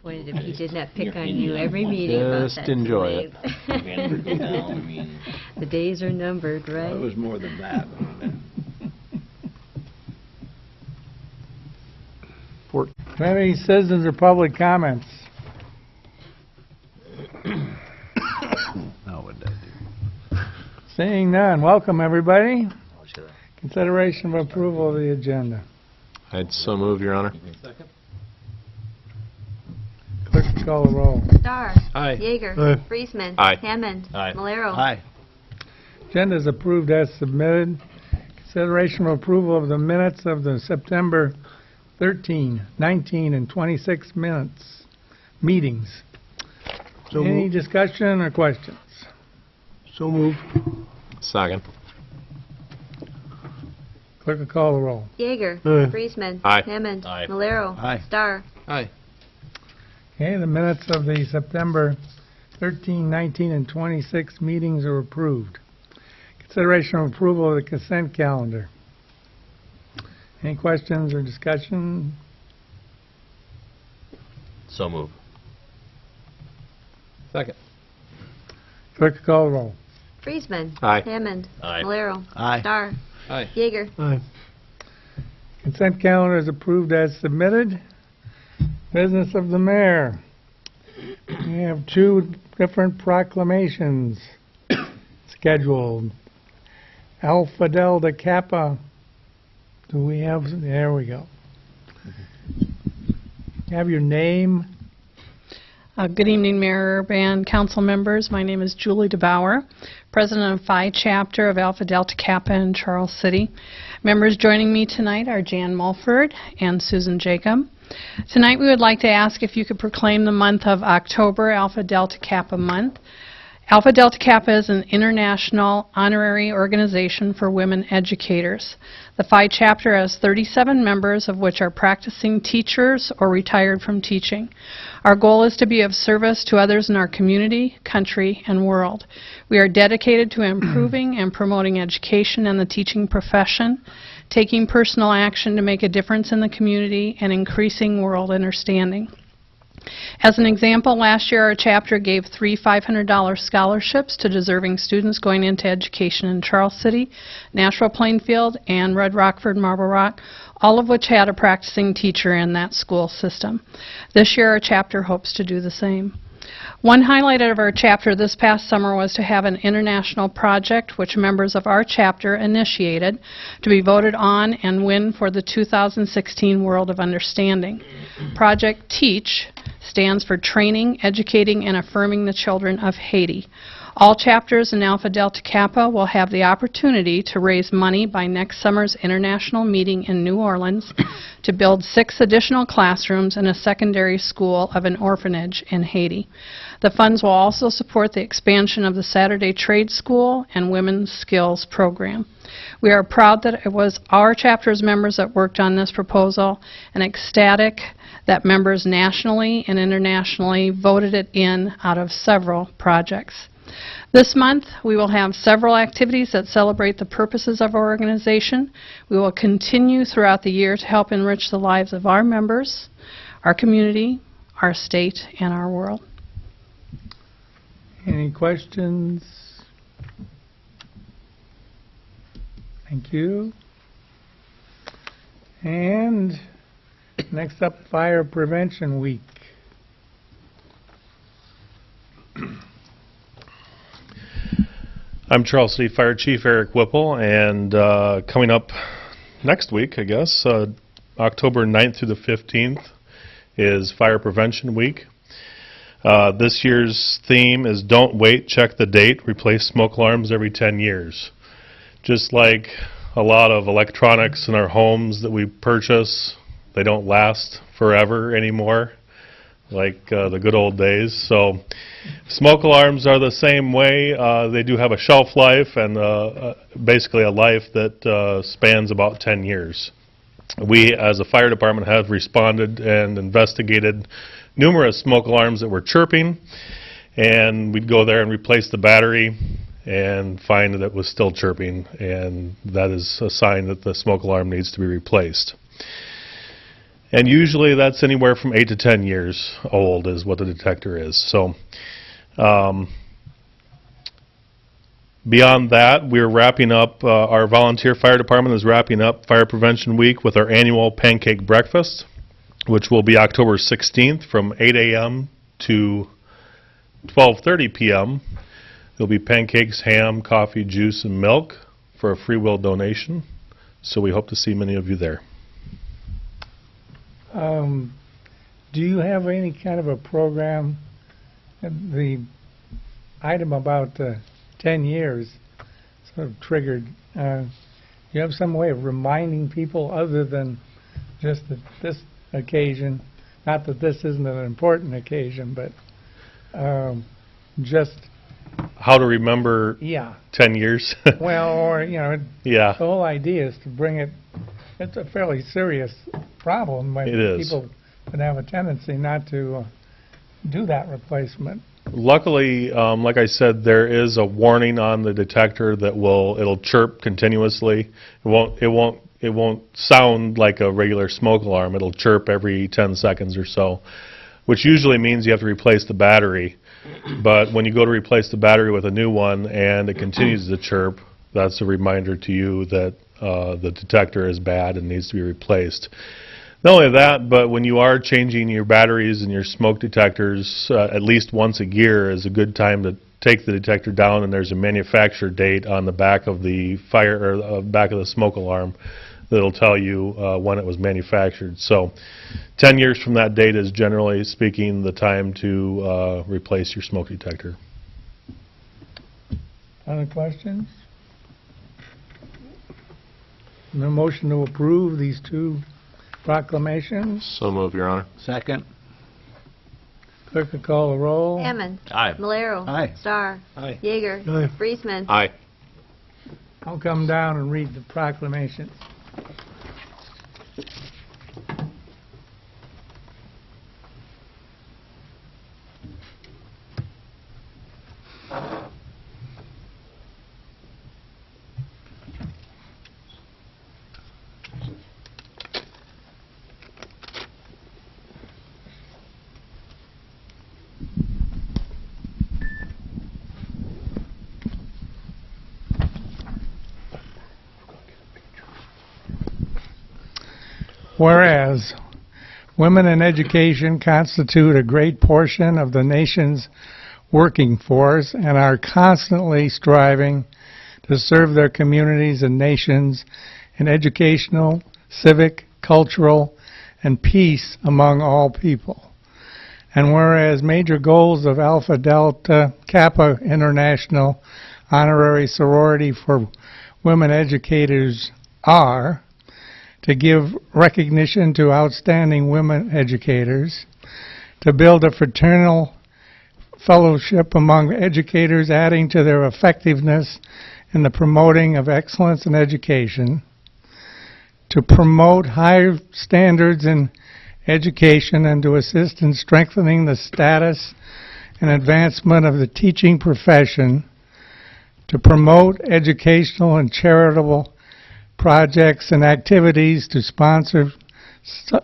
disappointed if he did not pick on you every meeting about Just that enjoy it. tonight. The days are numbered, right? Well, it was more than that. Do we have any citizens or public comments? Now what did I do? Seeing none, welcome everybody. Consideration of approval of the agenda. I'd so move, Your Honor. Clerk, call the roll. Starr. Aye. Yeager. Aye. Friesman. Aye. Hammond. Aye. Malero. Aye. Agenda is approved as submitted. Consideration of approval of the minutes of the September 13, 19, and 26 meetings. Any discussion or questions? So moved. Second. Clerk will call the roll. Yeager. Aye. Friesman. Aye. Hammond. Aye. Malero. Aye. Starr. Aye. Okay, the minutes of the September 13, 19, and 26 meetings are approved. Consideration of approval of the consent calendar. Any questions or discussion? So move. Second. Clerk will call the roll. Friesman. Aye. Hammond. Aye. Malero. Aye. Starr. Aye. Yeager. Aye. Consent calendar is approved as submitted. Business of the mayor. We have two different proclamations scheduled. Alpha Delta Kappa. Do we have, there we go. Have your name. Good evening, Mayor Urban, council members. My name is Julie DeBauer, president of Phi Chapter of Alpha Delta Kappa in Charles City. Members joining me tonight are Jan Mulford and Susan Jacob. Tonight we would like to ask if you could proclaim the month of October Alpha Delta Kappa Month. Alpha Delta Kappa is an international honorary organization for women educators. The Phi Chapter has 37 members, of which are practicing teachers or retired from teaching. Our goal is to be of service to others in our community, country, and world. We are dedicated to improving and promoting education and the teaching profession, taking personal action to make a difference in the community, and increasing world understanding. As an example, last year our chapter gave 3 $500 scholarships to deserving students going into education in Charles City, Nashville Plainfield, and Red Rockford Marble Rock, all of which had a practicing teacher in that school system. This year our chapter hopes to do the same. One highlight of our chapter this past summer was to have an international project which members of our chapter initiated to be voted on and win for the 2016 World of Understanding. Project TEACH stands for Training, Educating, and Affirming the Children of Haiti. All chapters in Alpha Delta Kappa will have the opportunity to raise money by next summer's international meeting in New Orleans to build 6 additional classrooms in a secondary school of an orphanage in Haiti. The funds will also support the expansion of the Saturday Trade School and Women's Skills Program. We are proud that it was our chapter's members that worked on this proposal and ecstatic that members nationally and internationally voted it in out of several projects. This month, we will have several activities that celebrate the purposes of our organization. We will continue throughout the year to help enrich the lives of our members, our community, our state, and our world. Any questions? Thank you. And next up, Fire Prevention Week. I'm Charles City Fire Chief Eric Whipple, and coming up next week, I guess, October 9th through the 15th is Fire Prevention Week. This year's theme is Don't Wait, Check the Date, Replace Smoke Alarms Every 10 Years. Just like a lot of electronics in our homes that we purchase, they don't last forever anymore, like the good old days. So smoke alarms are the same way. They do have a shelf life and basically a life that spans about 10 years. We, as a fire department, have responded and investigated numerous smoke alarms that were chirping, and we'd go there and replace the battery and find that it was still chirping, and that is a sign that the smoke alarm needs to be replaced. And usually that's anywhere from 8 to 10 years old is what the detector is. So beyond that, we're wrapping up, our volunteer fire department is wrapping up Fire Prevention Week with our annual pancake breakfast, which will be October 16th from 8 a.m. to 12:30 p.m. There'll be pancakes, ham, coffee, juice, and milk for a free will donation. So we hope to see many of you there. Do you have any kind of a program? The item about 10 years sort of triggered. You have some way of reminding people other than just this occasion? Not that this isn't an important occasion, but just How to remember yeah. 10 years? Well, or Yeah. the whole idea is to bring it. It's a fairly serious problem when It is. people would have a tendency not to do that replacement. Luckily, like I said, there is a warning on the detector that it'll chirp continuously. It won't sound like a regular smoke alarm. It'll chirp every 10 seconds or so, which usually means you have to replace the battery. But when you go to replace the battery with a new one and it continues to chirp, that's a reminder to you that the detector is bad and needs to be replaced. Not only that, but when you are changing your batteries and your smoke detectors at least once a year is a good time to take the detector down, and there's a manufacturer date on the back of the fire or back of the smoke alarm that'll tell you when it was manufactured. So 10 years from that date is generally speaking the time to replace your smoke detector. Other questions? No motion to approve these two proclamations. So moved, Your Honor. Second. Clerk will call the roll. Hammond. Aye. Malero. Aye. Starr. Aye. Yeager. Aye. Friesman. Aye. I'll come down and read the proclamations. Whereas women in education constitute a great portion of the nation's working force and are constantly striving to serve their communities and nations in educational, civic, cultural, and peace among all people. And whereas major goals of Alpha Delta Kappa International Honorary Sorority for Women Educators are to give recognition to outstanding women educators, to build a fraternal fellowship among educators, adding to their effectiveness in the promoting of excellence in education, to promote higher standards in education and to assist in strengthening the status and advancement of the teaching profession, to promote educational and charitable projects and activities, to sponsor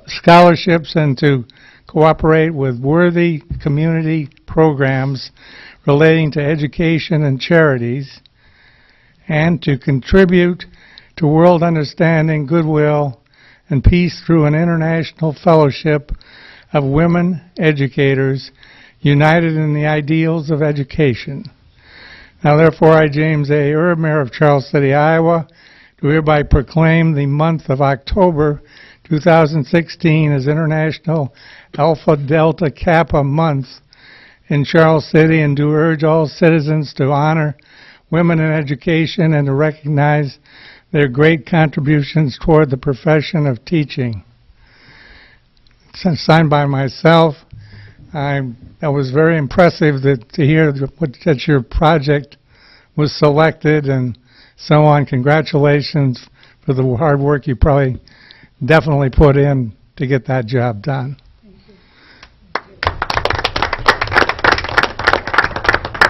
scholarships, and to cooperate with worthy community programs relating to education and charities, and to contribute to world understanding, goodwill, and peace through an international fellowship of women educators united in the ideals of education. Now therefore I, James A. Erb, Mayor of Charles City, Iowa, do hereby proclaim the month of October 2016 as International Alpha Delta Kappa Month in Charles City, and do urge all citizens to honor women in education and to recognize their great contributions toward the profession of teaching. Signed by myself. That was very impressive to hear that your project was selected and so on. Congratulations for the hard work you probably definitely put in to get that job done.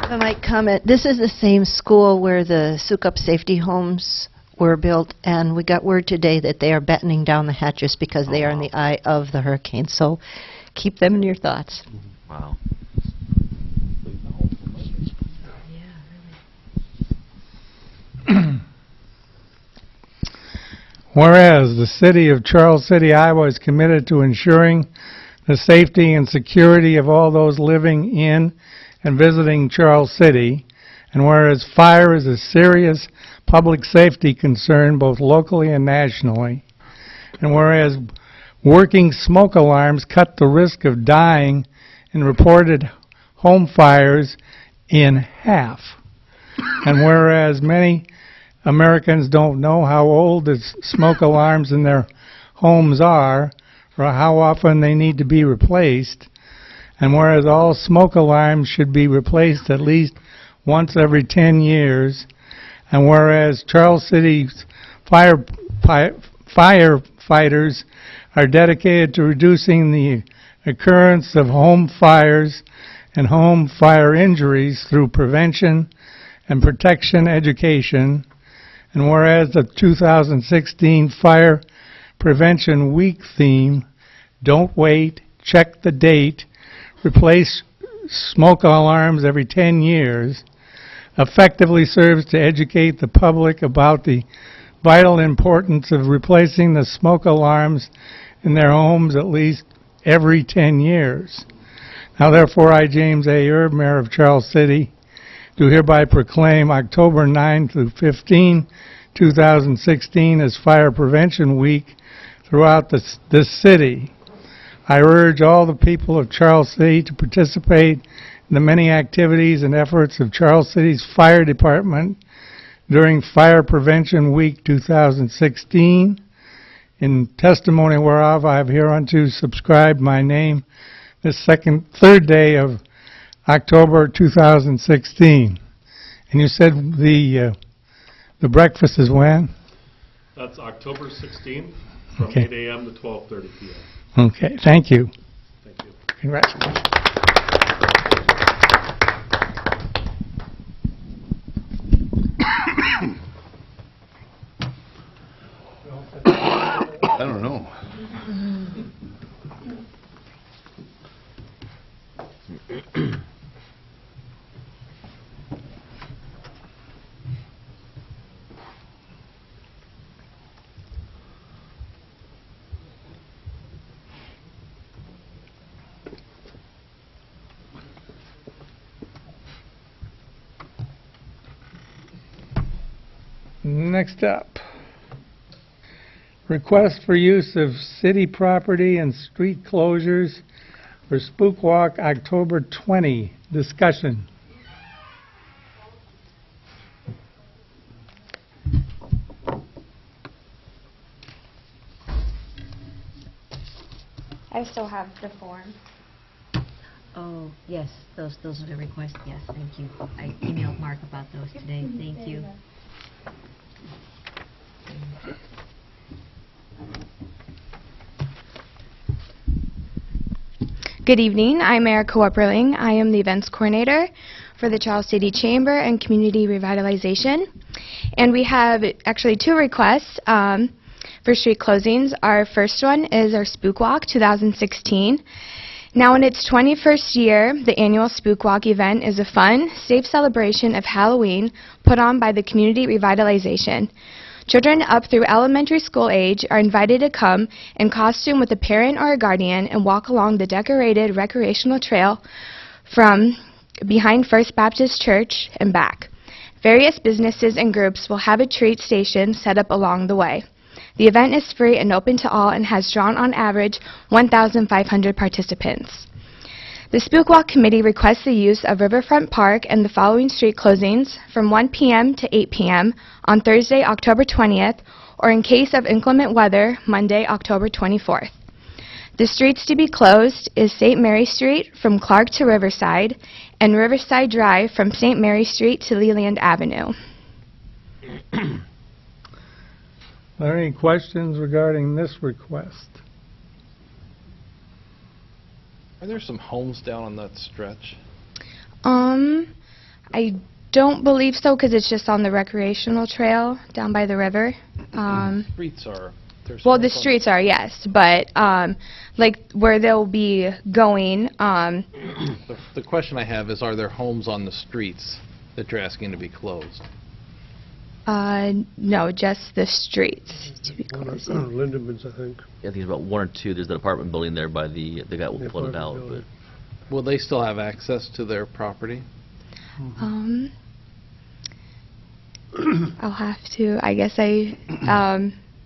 If I might comment, this is the same school where the Sukup Safety Homes were built, and we got word today that they are battening down the hatches because they are in the eye of the hurricane. So keep them in your thoughts. Wow. Whereas the city of Charles City, Iowa is committed to ensuring the safety and security of all those living in and visiting Charles City, and whereas fire is a serious public safety concern both locally and nationally, and whereas working smoke alarms cut the risk of dying in reported home fires in half, and whereas many Americans don't know how old the smoke alarms in their homes are or how often they need to be replaced, and whereas all smoke alarms should be replaced at least once every 10 years, and whereas Charles City's firefighters are dedicated to reducing the occurrence of home fires and home fire injuries through prevention and protection education, and whereas the 2016 Fire Prevention Week theme, "Don't Wait, Check the Date, Replace Smoke Alarms Every 10 Years," effectively serves to educate the public about the vital importance of replacing the smoke alarms in their homes at least every 10 years. Now therefore, I, James A. Erb, Mayor of Charles City, do hereby proclaim October 9 through 15, 2016 as Fire Prevention Week throughout this city. I urge all the people of Charles City to participate in the many activities and efforts of Charles City's Fire Department during Fire Prevention Week 2016. In testimony whereof I have hereunto subscribed my name this third day of October 2016. And you said the breakfast is when? That's October 16th from Okay. 8 a.m. to 12:30 p.m. Okay, thank you. Thank you. Congratulations. I don't know. Next up, request for use of city property and street closures for Spook Walk October 20. Discussion. I still have the form. Oh, yes, those are the requests, yes, thank you. I emailed Mark about those today, thank you. Good evening. I'm Erica Wepperling. I am the events coordinator for the Charles City Chamber and Community Revitalization. And we have actually two requests for street closings. Our first one is our Spook Walk 2016. Now in its 21st year, the annual Spook Walk event is a fun, safe celebration of Halloween put on by the Community Revitalization. Children up through elementary school age are invited to come in costume with a parent or a guardian and walk along the decorated recreational trail from behind First Baptist Church and back. Various businesses and groups will have a treat station set up along the way. The event is free and open to all and has drawn on average 1,500 participants. The Spook Walk Committee requests the use of Riverfront Park and the following street closings from 1 p.m. to 8 p.m. on Thursday, October 20th, or in case of inclement weather, Monday, October 24th. The streets to be closed is St. Mary Street from Clark to Riverside and Riverside Drive from St. Mary Street to Leland Avenue. Are there any questions regarding this request? Are there some homes down on that stretch? I don't believe so, because it's just on the recreational trail down by the river. Streets are, there's... Well, the streets are, yes, but, like, where they'll be going, The question I have is, are there homes on the streets that you're asking to be closed? no, just the streets to be closed. Lindemans, I think. Yeah, I think it's about one or two. There's an apartment building there by the guy who flooded out. But Will they still have access to their property? I'll have to, I guess I,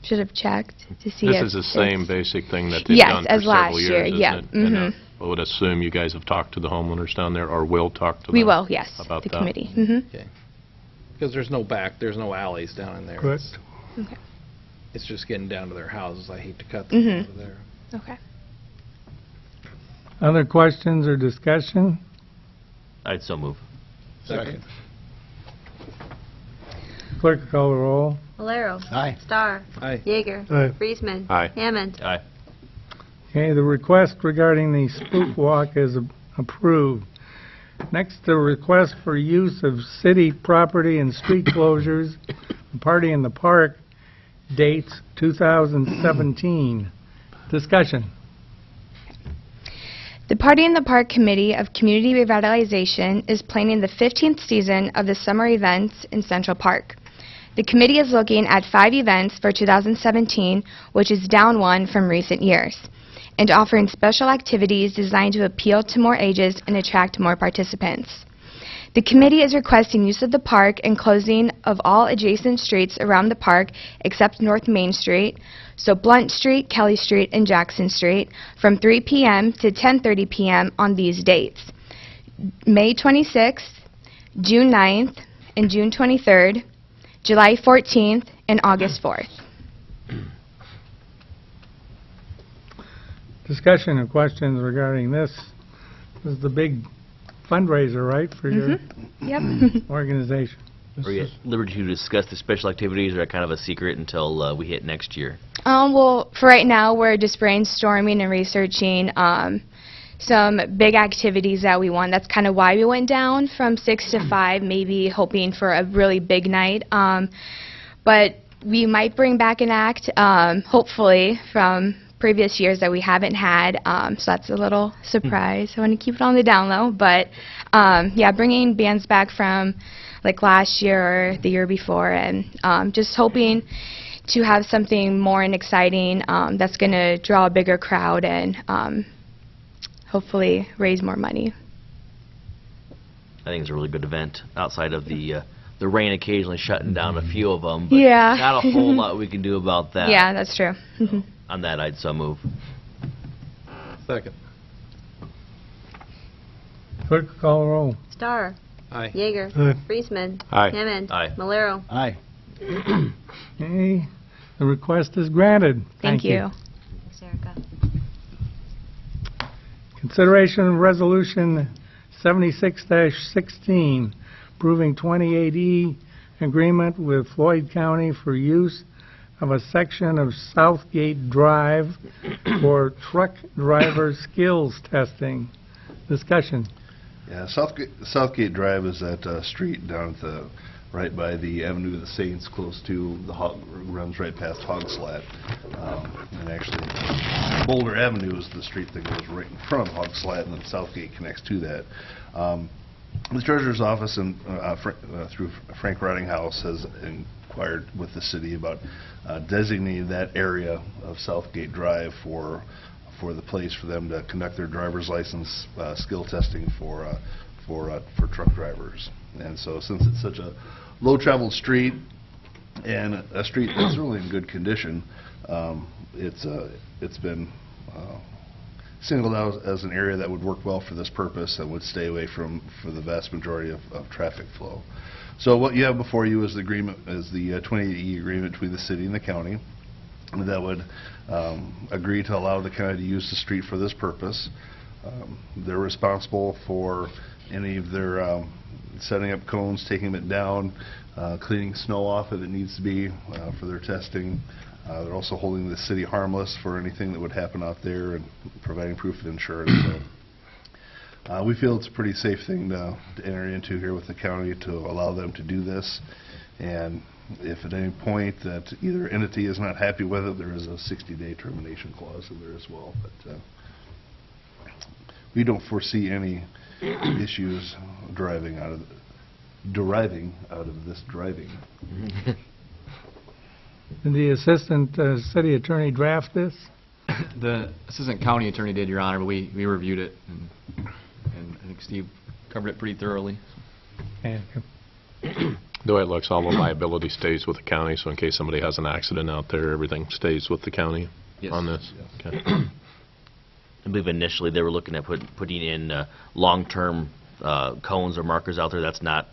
should have checked to see if This is the same it's- basic thing that they've Yes, done for as last several year, years, yeah, isn't it? And, I would assume you guys have talked to the homeowners down there, or will talk to them? We will, yes, about the that. committee. Okay. Because there's no alleys down in there. Correct. Okay. It's just getting down to their houses. I hate to cut them out of there. Okay. Other questions or discussion? I'd so move. Second. Clerk, call the roll. Valero. Aye. Star. Aye. Yeager. Aye. Friesman. Aye. Hammond. Aye. Okay, the request regarding the spook walk is approved. Next, the request for use of city property and street closures, Party in the Park, dates 2017. Discussion. The Party in the Park Committee of Community Revitalization is planning the 15th season of the summer events in Central Park. The committee is looking at 5 events for 2017, which is down 1 from recent years, and offering special activities designed to appeal to more ages and attract more participants. The committee is requesting use of the park and closing of all adjacent streets around the park except North Main Street, so Blunt Street, Kelly Street, and Jackson Street, from 3 p.m. to 10:30 p.m. on these dates: May 26th, June 9th, and June 23rd, July 14th, and August 4th. Discussion and questions regarding this. This is the big fundraiser, right, for your Yep. organization? Are you at liberty to discuss the special activities, or kind of a secret until we hit next year? Well, for right now, we're just brainstorming and researching some big activities that we want. That's kind of why we went down from 6 to 5, maybe hoping for a really big night. But we might bring back an act, hopefully, from previous years that we haven't had, so that's a little surprise. I want to keep it on the down low, but yeah, bringing bands back from like last year or the year before, and just hoping to have something more and exciting that's going to draw a bigger crowd and hopefully raise more money. I think it's a really good event, outside of the rain occasionally shutting down a few of them. But Yeah. not a whole lot we can do about that. Yeah, that's true. On that, I'd so move. Second. Clerk, call the roll. Star. Aye. Yeager. Aye. Friesman. Aye. Hammond. Aye. Valero. Aye. Okay, the request is granted. Thank you. Thanks, Erica. Consideration of Resolution 76-16, approving 28E agreement with Floyd County for use of a section of Southgate Drive for truck driver skills testing. Discussion. Yeah, Southgate Drive is that street down at the, right by the Avenue of the Saints, close to the runs right past Hogslat. And actually, Boulder Avenue is the street that goes right in front of Hogslat, and then Southgate connects to that. The Treasurer's Office and through Frank Rottinghouse has inquired with the city about designating that area of Southgate Drive for the place for them to conduct their driver's license skill testing for truck drivers. And so, since it's such a low-traveled street and a street that's really in good condition, it's been singled out as an area that would work well for this purpose and would stay away for the vast majority of traffic flow. So what you have before you is the agreement, is the 28E agreement between the city and the county that would agree to allow the county to use the street for this purpose. They're responsible for any of their setting up cones, taking it down, cleaning snow off if it needs to be for their testing. They're also holding the city harmless for anything that would happen out there and providing proof of insurance. So We feel it's a pretty safe thing to enter into here with the county to allow them to do this. And if at any point that either entity is not happy with it, there is a 60-day termination clause in there as well. But we don't foresee any issues deriving out of this driving. Did the assistant city attorney draft this? The assistant county attorney did, Your Honor, but we reviewed it, and I think Steve covered it pretty thoroughly. And The way it looks, all the liability stays with the county, so in case somebody has an accident out there, everything stays with the county Yes. on this? Okay. I believe initially they were looking at putting in long-term cones or markers out there. That's not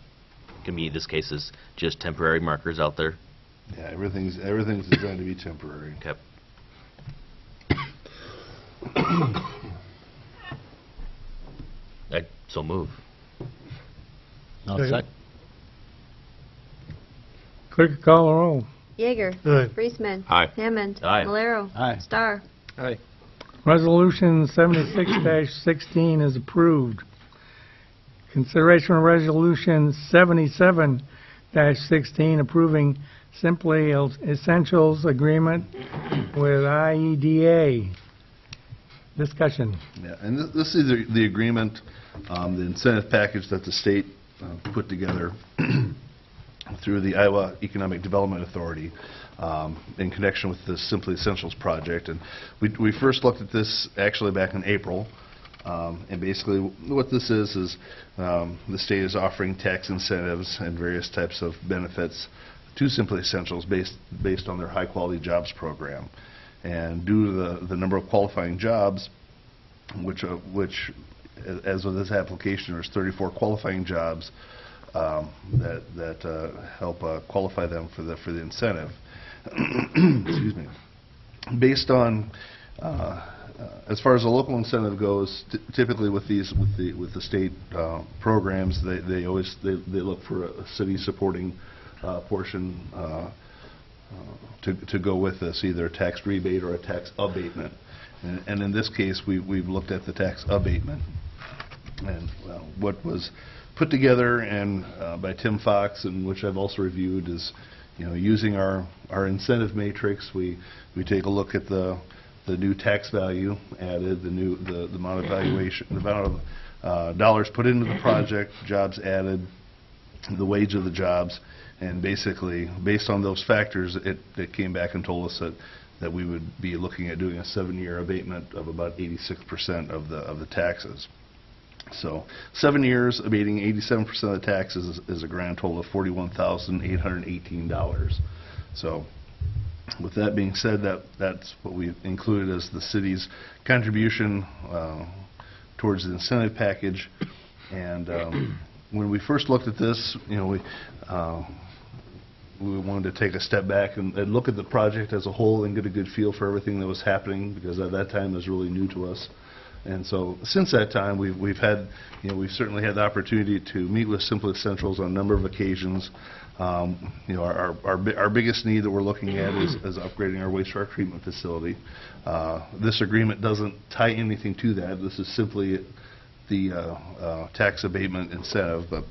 going to be, this case is just temporary markers out there. Yeah, everything's designed to be temporary. Okay. I'd so move. Second. clerk call the roll. Yeager. Aye. Friesman. Aye. Hammond. Aye. Malero. Aye. Star. Aye. Resolution 76-16 is approved. Consideration of Resolution 77-16 approving Simply Essentials Agreement with IEDA. Discussion. Yeah, and this is the agreement, the incentive package that the state put together through the Iowa Economic Development Authority in connection with the Simply Essentials project. And we first looked at this actually back in April. And basically what this is the state is offering tax incentives and various types of benefits to Simply Essentials based on their high quality jobs program. And due to the number of qualifying jobs, which as of this application, there's 34 qualifying jobs that help qualify them for the incentive. Excuse me. Based on as far as the local incentive goes, typically with the state programs, they look for a city supporting portion to go with this, either a tax rebate or a tax abatement. And in this case, we've looked at the tax abatement. And what was put together and by Tim Fox, and which I've also reviewed, is using our incentive matrix. We take a look at the new tax value added, the amount of valuation, the amount of dollars put into the project, jobs added, the wage of the jobs. And basically, based on those factors, it came back and told us that we would be looking at doing a 7-year abatement of about 86% of the taxes. So 7 years abating 87% of the taxes is a grand total of $41,818. So with that being said, that's what we included as the city's contribution towards the incentive package. And when we first looked at this, we wanted to take a step back and look at the project as a whole and get a good feel for everything that was happening, because at that time it was really new to us. And so since that time, we've certainly had the opportunity to meet with Simply Essentials on a number of occasions. Our biggest need that we're looking at is upgrading our wastewater treatment facility. This agreement doesn't tie anything to that. This is simply the tax abatement incentive. But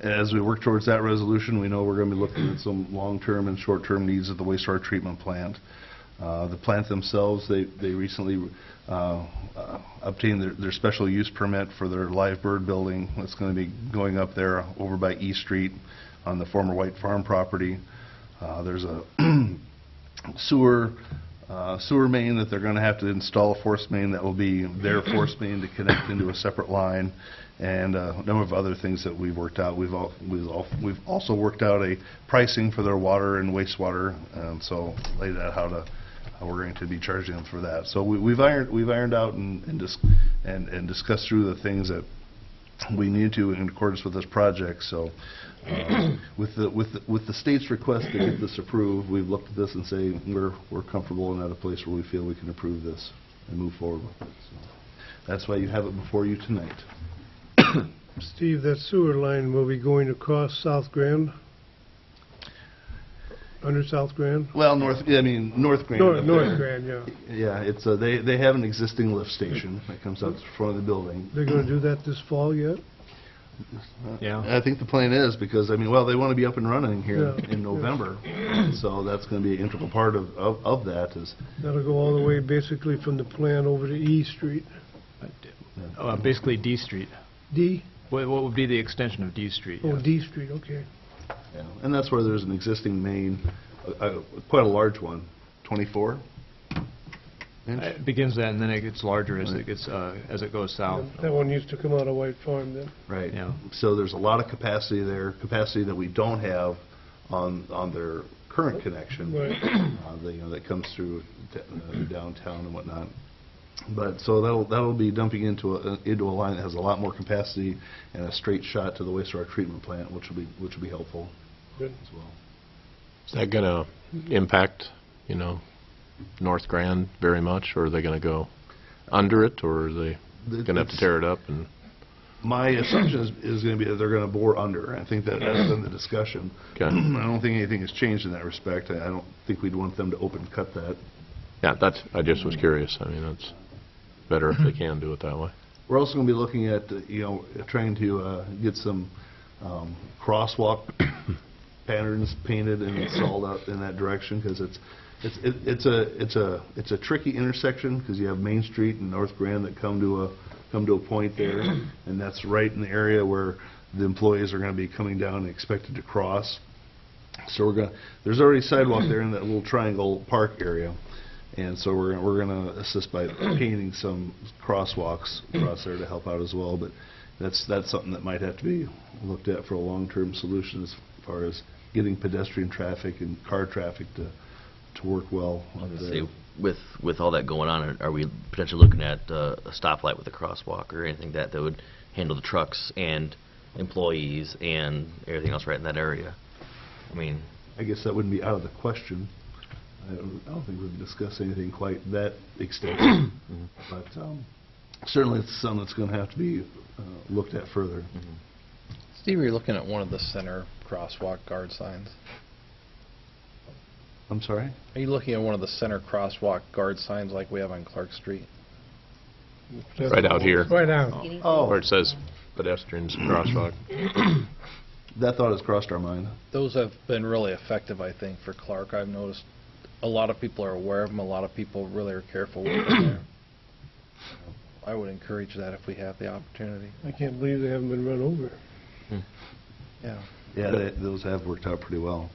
as we work towards that resolution, we know we're going to be looking at some long-term and short-term needs of the wastewater treatment plant. The plant themselves, they recently obtained their special use permit for their live bird building that's going to be going up there over by East Street on the former White Farm property. There's a sewer main that they're going to have to install, a force main that will be their force main to connect into a separate line, and a number of other things that we've worked out. We've also worked out a pricing for their water and wastewater, so laid out how we're going to be charging them for that. So we've ironed out and discussed through the things that we need to in accordance with this project. So with the state's request to get this approved, we've looked at this and say we're comfortable and at a place where we feel we can approve this and move forward with it. So that's why you have it before you tonight. Steve, that sewer line will be going across South Grand? Under South Grand? Well, North Grand. up North there. Grand, yeah. Yeah, it's, they have an existing lift station that comes out front of the building. They're gonna do that this fall yet? Yeah. I think the plan is, because, they want to be up and running here Yeah, in November. So that's going to be an integral part of that is, That'll go all the way basically from the plant over to E Street. Basically D Street. D? What would be the extension of D Street? Oh, D Street, okay. and that's where there's an existing main, quite a large one, 24 inch. It begins then, and then it gets larger as it gets, as it goes south. That one used to come out of White Farm then. Right. Yeah. So there's a lot of capacity there, capacity that we don't have on their current connection. Right. That comes through downtown and whatnot. But so that'll be dumping into a line that has a lot more capacity and a straight shot to the wastewater treatment plant, which will be helpful Good. as well. Is that going to impact, North Grand very much, or are they going to go under it, or are they going to have to tear it up? And My assumption is going to be that they're going to bore under. I think that's been the discussion. Okay. I don't think anything has changed in that respect. I don't think we'd want them to open cut that. yeah, I just was curious. It's better if they can do it that way. We're also going to be looking at, trying to get some crosswalk patterns painted and installed out in that direction, because it's a tricky intersection, because you have Main Street and North Grand that come to a point there, and that's right in the area where the employees are going to be coming down and expected to cross. So there's already sidewalk there in that little triangle park area. And so we're going to assist by painting some crosswalks across there to help out as well. But that's something that might have to be looked at for a long-term solution as far as getting pedestrian traffic and car traffic to work well up there. With all that going on, are we potentially looking at a stoplight with a crosswalk or anything that would handle the trucks and employees and everything else right in that area? I guess that wouldn't be out of the question. I don't think we've discussed anything quite that extensive. But certainly it's something that's going to have to be looked at further. Steve, you're looking at one of the center crosswalk guard signs. I'm sorry? Are you looking at one of the center crosswalk guard signs like we have on Clark Street? Right out here, Right out. where it says pedestrians crosswalk. That thought has crossed our mind. Those have been really effective, I think, for Clark. I've noticed a lot of people are aware of them. A lot of people really are careful with them there. I would encourage that if we have the opportunity. I can't believe they haven't been run over. Yeah. Yeah, those have worked out pretty well.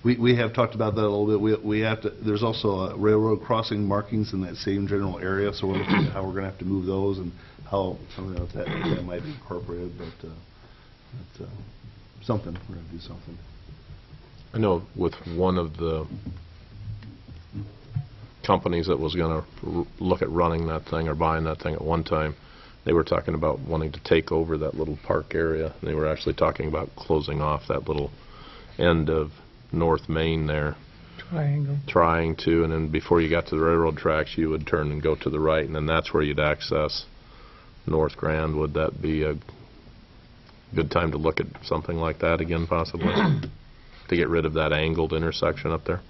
We have talked about that a little bit. We have to. There's also railroad crossing markings in that same general area, so we're looking at how we're going to have to move those and how that might be incorporated. But something we're going to do something. I know with one of the companies that was going to look at running that thing or buying that thing at one time, they were talking about wanting to take over that little park area. They were actually talking about closing off that little end of North Main there. Triangle. Trying to, and then before you got to the railroad tracks, you would turn and go to the right, and then that's where you'd access North Grand. Would that be a good time to look at something like that again, possibly? To get rid of that angled intersection up there?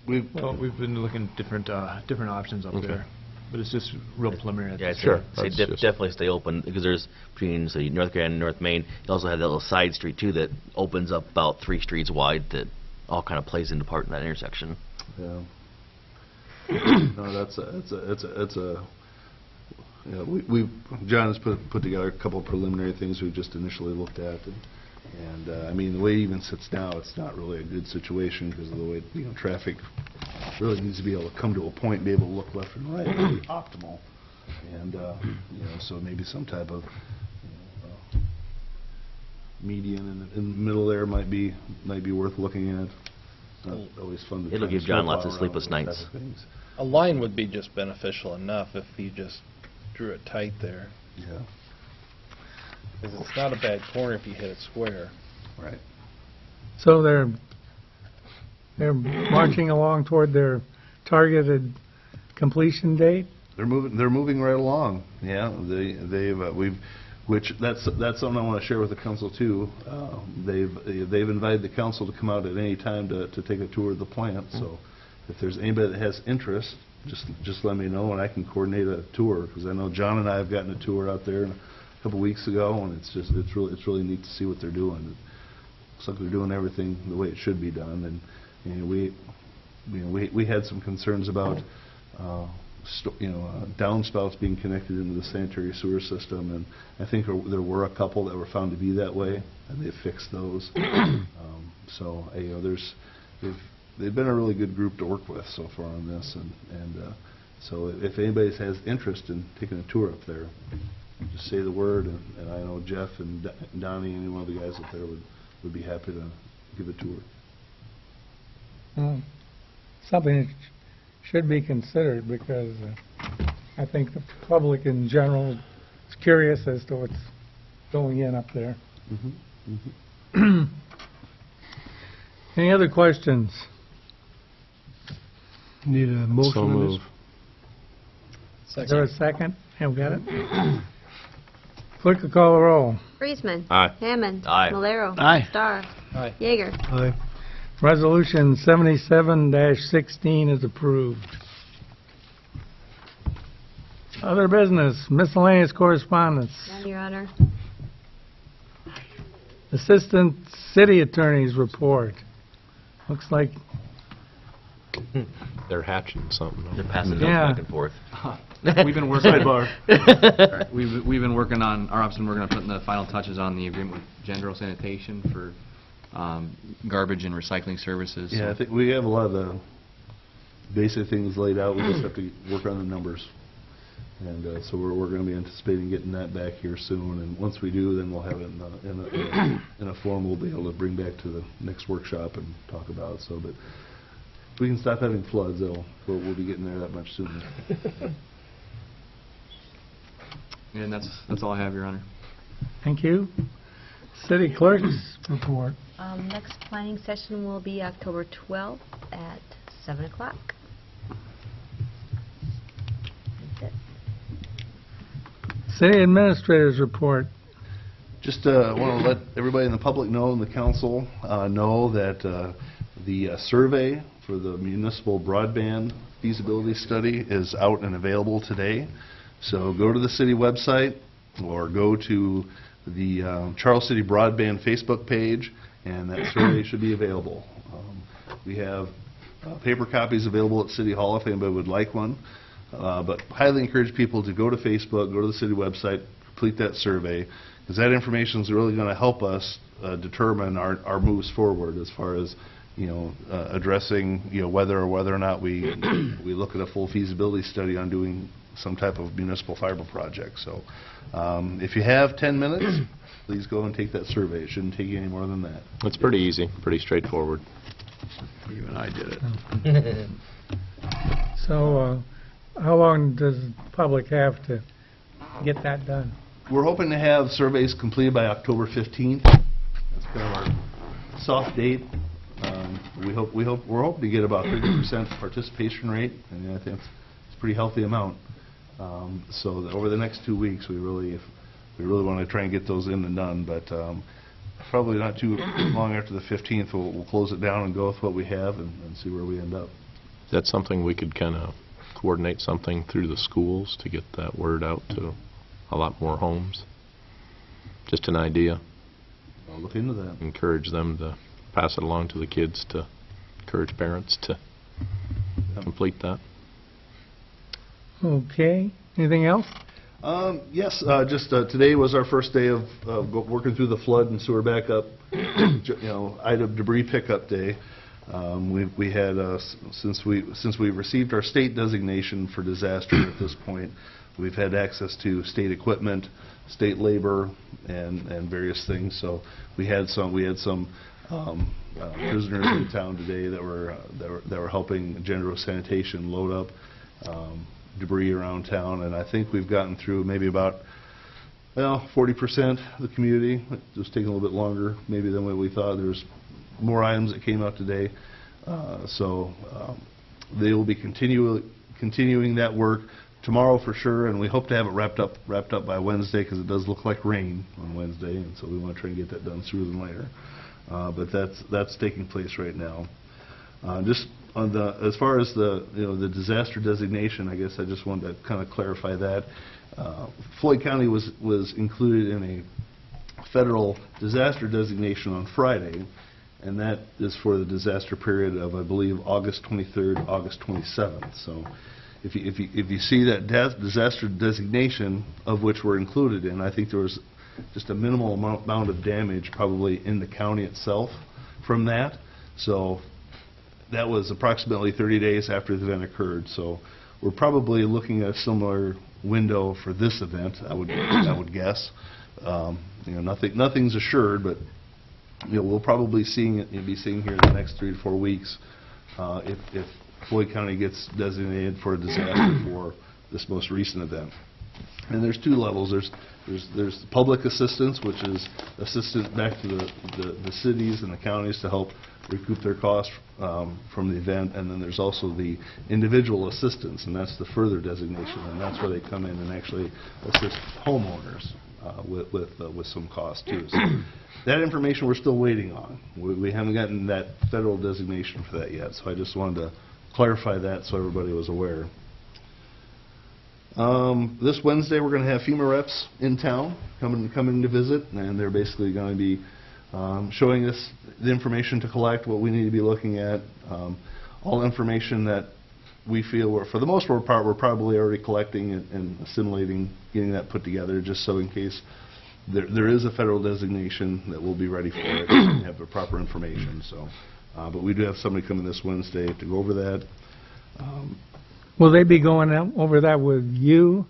We've been looking at different options up there, but it's just real preliminary. At Yeah, this Sure. I'd say definitely stay open, because there's between, say, North Grand and North Main, you also have that little side street too that opens up about 3 streets wide that all kind of plays into part in that intersection. Yeah. No, John has put together a couple of preliminary things we've just initially looked at, and the way it even sits now, it's not really a good situation because of the way traffic really needs to be able to come to a point and be able to look left and right. It would be optimal, and so maybe some type of median in the middle there might be worth looking at. Not always fun to It'll try give and John snowplow lots of around sleepless those type nights. of things. A line would be just beneficial enough if you just drew it tight there. Yeah, Because it's not a bad corner if you hit it square. right. So they're marching along toward their targeted completion date? They're moving right along. Yeah, which that's something I want to share with the council too. They've invited the council to come out at any time to take a tour of the plant. So if there's anybody that has interest, just let me know and I can coordinate a tour, because I know John and I have gotten a tour out there a couple weeks ago, and it's really neat to see what they're doing. It looks like they're doing everything the way it should be done, and we had some concerns about downspouts being connected into the sanitary sewer system, and I think there were a couple that were found to be that way, and they fixed those. So they've been a really good group to work with so far on this, and so if anybody has interest in taking a tour up there, just say the word, and I know Jeff and Donnie and any one of the guys up there would be happy to give a tour. Well, something that should be considered, because I think the public in general is curious as to what's going in up there. Any other questions? Need a motion So on move. this? Is there a second? Have we got it? Clerk will call the roll. Friesman. Aye. Hammond. Aye. Malero. Aye. Starr. Aye. Yeager. Aye. Resolution 77-16 is approved. Other business, miscellaneous correspondence. None, Your Honor. Assistant City Attorney's report. Looks like, They're hatching something. They're passing notes Yeah. back and forth. We've been working. Sidebar. We've been working on, our office been working on putting the final touches on the agreement with General Sanitation for garbage and recycling services. Yeah, I think we have a lot of the basic things laid out. We just have to work on the numbers. And so we're going to be anticipating getting that back here soon. And once we do, then we'll have it in a form we'll be able to bring back to the next workshop and talk about. So, but if we can stop having floods, we'll be getting there that much sooner. And that's all I have, Your Honor. thank you. City Clerk's report. Next planning session will be October 12th at 7 o'clock. That's it. City Administrator's report. Just want to let everybody in the public know and the council know that the survey for the municipal broadband feasibility study is out and available today. So go to the city website or go to the Charles City Broadband Facebook page, and that survey should be available. We have paper copies available at City Hall if anybody would like one, but highly encourage people to go to Facebook, go to the city website, complete that survey, because that information is really going to help us determine our moves forward as far as addressing whether or not we look at a full feasibility study on doing some type of municipal fiber project. So if you have 10 minutes, please go and take that survey. It shouldn't take you any more than that. It's pretty easy, pretty straightforward. Even I did it. So, how long does the public have to get that done? We're hoping to have surveys completed by October 15th. That's kind of our soft date. We're hoping to get about 30% participation rate, and I think it's a pretty healthy amount. So that over the next 2 weeks, we really want to try and get those in and done, but probably not too long after the 15th, we'll close it down and go with what we have and see where we end up. Is that something we could kind of coordinate something through the schools to get that word out to a lot more homes? Just an idea. I'll look into that. Encourage them to pass it along to the kids, to encourage parents to complete that. Okay. Anything else? Yes, just today was our first day of working through the flood and sewer backup, item debris pickup day. We had since we received our state designation for disaster at this point, we've had access to state equipment, state labor, and various things. So we had some prisoners in town today that were helping General Sanitation load up debris around town, and I think we've gotten through maybe about 40% of the community. It was taking a little bit longer maybe than what we thought. There's more items that came out today, so they will be continuing that work tomorrow for sure, and we hope to have it wrapped up by Wednesday, because it does look like rain on Wednesday, and so we want to try and get that done sooner than later. But that's taking place right now. Just on as far as the disaster designation, I guess I just wanted to kind of clarify that. Floyd County was included in a federal disaster designation on Friday, and that is for the disaster period of, I believe, August 23rd, August 27th. So if you see that disaster designation of which we're included in, I think there was just a minimal amount of damage probably in the county itself from that. So that was approximately 30 days after the event occurred. So we're probably looking at a similar window for this event, I would guess. Nothing's assured, but we'll probably be seeing here in the next 3 to 4 weeks if Floyd County gets designated for a disaster for this most recent event. And there's 2 levels. There's public assistance, which is assistance back to the cities and the counties to help recoup their costs from the event, and then there's also the individual assistance, and that's the further designation, and that's where they come in and actually assist homeowners with some cost too. So that information we're still waiting on. We haven't gotten that federal designation for that yet, so I just wanted to clarify that so everybody was aware. This Wednesday we're going to have FEMA reps in town coming to visit, and they're basically going to be showing us the information to collect, what we need to be looking at, all information that we feel for the most part we're probably already collecting and assimilating, getting that put together, just so in case there is a federal designation that we'll be ready for it and have the proper information. So, but we do have somebody coming this Wednesday to go over that. Will they be going over that with you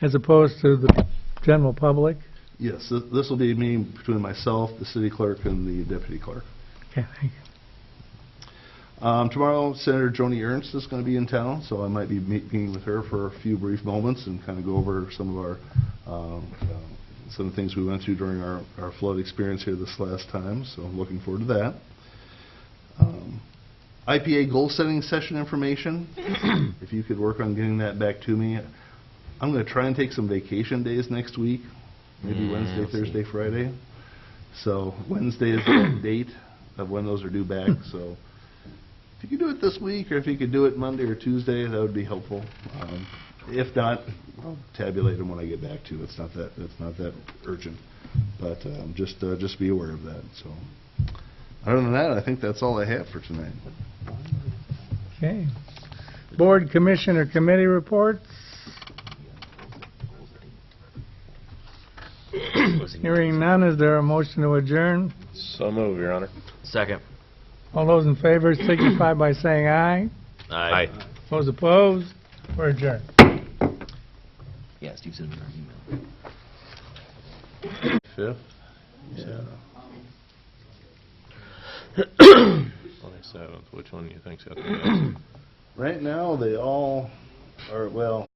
as opposed to the general public? Yes, this will be a meeting between myself, the city clerk, and the deputy clerk. Okay, thank you. Tomorrow, Senator Joni Ernst is going to be in town, so I might be meeting with her for a few brief moments and kind of go over some of some of the things we went through during our flood experience here this last time. So I'm looking forward to that. IPA goal setting session information. If you could work on getting that back to me. I'm going to try and take some vacation days next week, maybe Wednesday, Thursday, Friday. So Wednesday is the date of when those are due back. So if you could do it this week, or if you could do it Monday or Tuesday, that would be helpful. If not, I'll tabulate them when I get back to you. It's not that urgent, but just be aware of that. So other than that, I think that's all I have for tonight. Okay. Board, commission, or committee reports? Hearing none, is there a motion to adjourn? So move, Your Honor. Second. All those in favor signify by saying aye. Aye. Those opposed? We're adjourned. Yeah, Steve sent me our email. 5th? Yeah. 27th. Which one do you think's got the best? Right now, they all are, well,